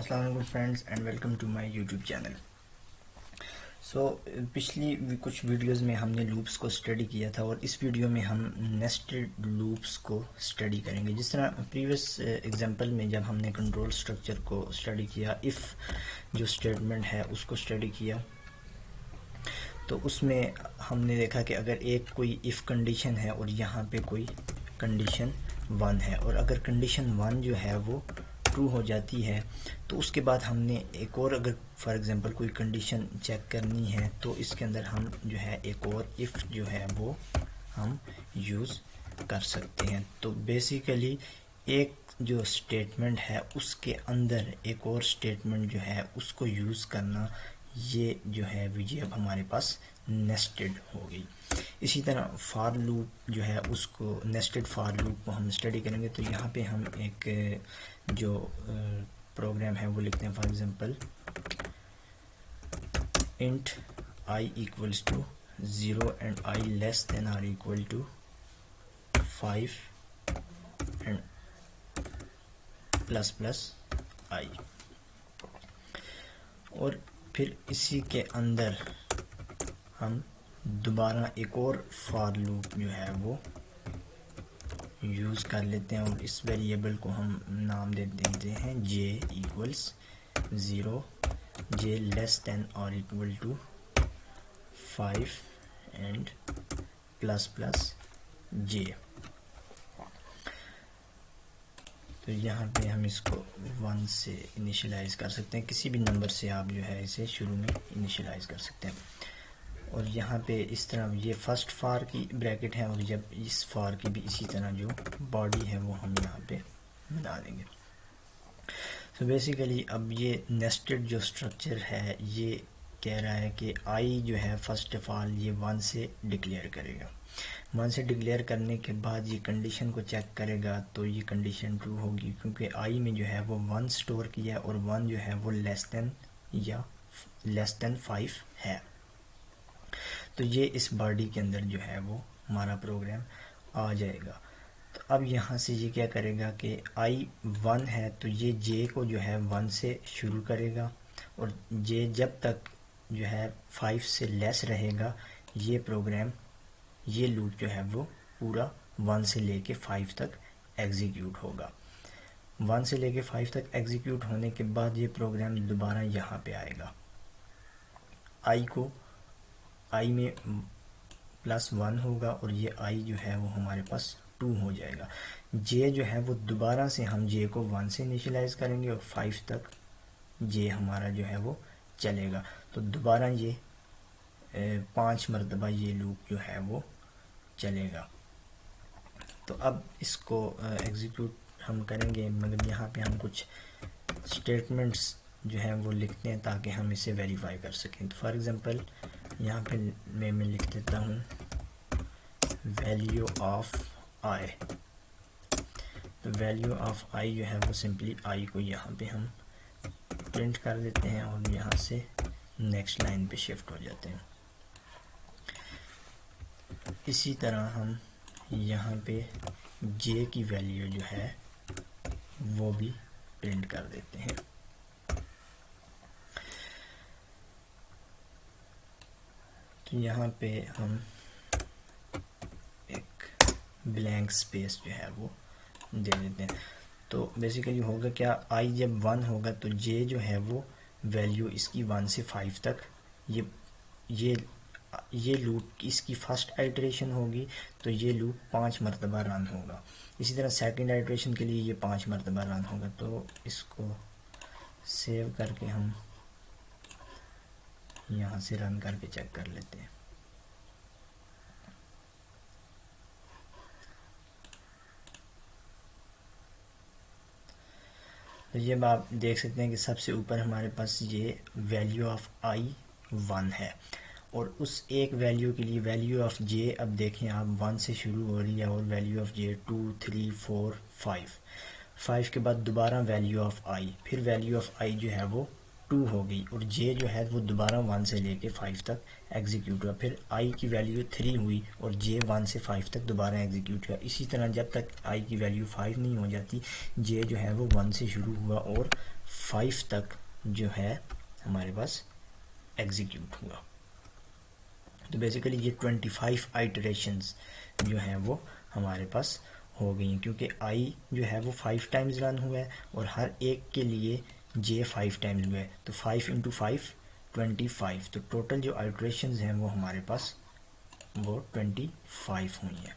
अस्सलाम वालेकुम friends and welcome to my YouTube channel. पिछली कुछ वीडियोस में हमने लूप्स को स्टडी किया था और इस वीडियो में हम नेस्टेड लूप्स को स्टडी करेंगे। जिस तरह प्रीवियस एग्जांपल में जब हमने कंट्रोल स्ट्रक्चर को स्टडी किया, इफ़ जो स्टेटमेंट है उसको स्टडी किया, तो उसमें हमने देखा कि अगर एक कोई इफ़ कंडीशन है और यहाँ पे कोई कंडीशन 1 है और अगर कंडीशन 1 जो है वो ट्रू हो जाती है तो उसके बाद हमने एक और, अगर फॉर एग्जांपल कोई कंडीशन चेक करनी है तो इसके अंदर हम जो है एक और इफ़ जो है वो हम यूज़ कर सकते हैं। तो बेसिकली एक जो स्टेटमेंट है उसके अंदर एक और स्टेटमेंट जो है उसको यूज़ करना, ये जो है विजय अब हमारे पास नेस्टेड हो गई। इसी तरह फॉर लूप जो है उसको, नेस्टेड फॉर लूप को हम स्टडी करेंगे। तो यहाँ पे हम एक जो प्रोग्राम है वो लिखते हैं, for example int I equals to 0 and I less than or equal to 5 and plus plus I. और फिर इसी के अंदर हम दोबारा एक और फॉर लूप जो है वो यूज़ कर लेते हैं और इस वेरिएबल को हम नाम दे देते हैं j equals 0, j less than और equal to 5 and plus plus j। तो यहाँ पे हम इसको 1 से इनिशियलाइज़ कर सकते हैं, किसी भी नंबर से आप जो है इसे शुरू में इनिशियलाइज़ कर सकते हैं। और यहाँ पे इस तरह ये फर्स्ट फॉर की ब्रैकेट है और जब इस फॉर की भी इसी तरह जो बॉडी है वो हम यहाँ पे बना देंगे। तो बेसिकली अब ये नेस्टेड जो स्ट्रक्चर है ये कह रहा है कि आई जो है फर्स्ट ऑफ ऑल ये 1 से डिक्लेयर करेगा। 1 से डिक्लेयर करने के बाद ये कंडीशन को चेक करेगा तो ये कंडीशन ट्रू होगी, क्योंकि आई में जो है वो 1 स्टोर किया और 1 जो है वो लेस देन या लेस देन 5 है। तो ये इस बॉडी के अंदर जो है वो हमारा प्रोग्राम आ जाएगा। तो अब यहाँ से ये क्या करेगा कि आई 1 है तो ये जे को जो है 1 से शुरू करेगा और जे जब तक जो है 5 से लेस रहेगा ये प्रोग्राम, ये लूप जो है वो पूरा 1 से लेके 5 तक एग्जीक्यूट होगा। 1 से लेके 5 तक एग्जीक्यूट होने के बाद ये प्रोग्राम दोबारा यहाँ पे आएगा। आई में +1 होगा और ये आई जो है वो हमारे पास 2 हो जाएगा। जे जो है वो दोबारा से हम जे को 1 से इनिशियलाइज़ करेंगे और 5 तक जे हमारा जो है वो चलेगा। तो दोबारा ये 5 मरतबा ये लूप जो है वो चलेगा। तो अब इसको एग्जीक्यूट हम करेंगे, मगर यहाँ पे हम कुछ स्टेटमेंट्स जो हैं वो लिखते हैं ताकि हम इसे वेरीफाई कर सकें। तो फॉर एग्जांपल यहाँ पे मैं लिख देता हूँ वैल्यू ऑफ आई। तो वैल्यू ऑफ आई जो है वो सिंपली आई को यहाँ पे हम प्रिंट कर देते हैं और यहाँ से नेक्स्ट लाइन पे शिफ्ट हो जाते हैं। इसी तरह हम यहाँ पे जे की वैल्यू जो है वो भी प्रिंट कर देते हैं। तो यहाँ पे हम एक ब्लैंक स्पेस जो है वो दे देते हैं। तो बेसिकली होगा क्या, आई जब 1 होगा तो जे जो है वो वैल्यू इसकी 1 से 5 तक, ये लूप इसकी फर्स्ट आइटरेशन होगी तो ये लूप 5 मरतबा रन होगा। इसी तरह सेकंड आइटरेशन के लिए ये 5 मरतबा रन होगा। तो इसको सेव करके हम यहाँ से रन करके चेक कर लेते हैं। तो ये आप देख सकते हैं कि सबसे ऊपर हमारे पास ये वैल्यू ऑफ आई 1 है और उस एक वैल्यू के लिए वैल्यू ऑफ जे, अब देखें आप 1 से शुरू हो रही है और वैल्यू ऑफ जे 2, 3, 4, 5 के बाद दोबारा वैल्यू ऑफ आई, फिर वैल्यू ऑफ आई जो है वो 2 हो गई और जे जो है वो दोबारा 1 से लेके 5 तक एग्जीक्यूट हुआ। फिर आई की वैल्यू 3 हुई और जे 1 से 5 तक दोबारा एग्जीक्यूट हुआ। इसी तरह जब तक आई की वैल्यू 5 नहीं हो जाती, जे जो है वो 1 से शुरू हुआ और 5 तक जो है हमारे पास एग्जीक्यूट हुआ। तो बेसिकली ये 25 आइटरेशंस जो हैं वो हमारे पास हो गई हैं, क्योंकि आई जो है वो 5 टाइम्स रन हुआ है और हर एक के लिए जे 5 टाइम्स हुआ है। तो 5 इंटू 5 25। तो टोटल जो आइटरेशंस हैं वो हमारे पास वो 25 हुई हैं।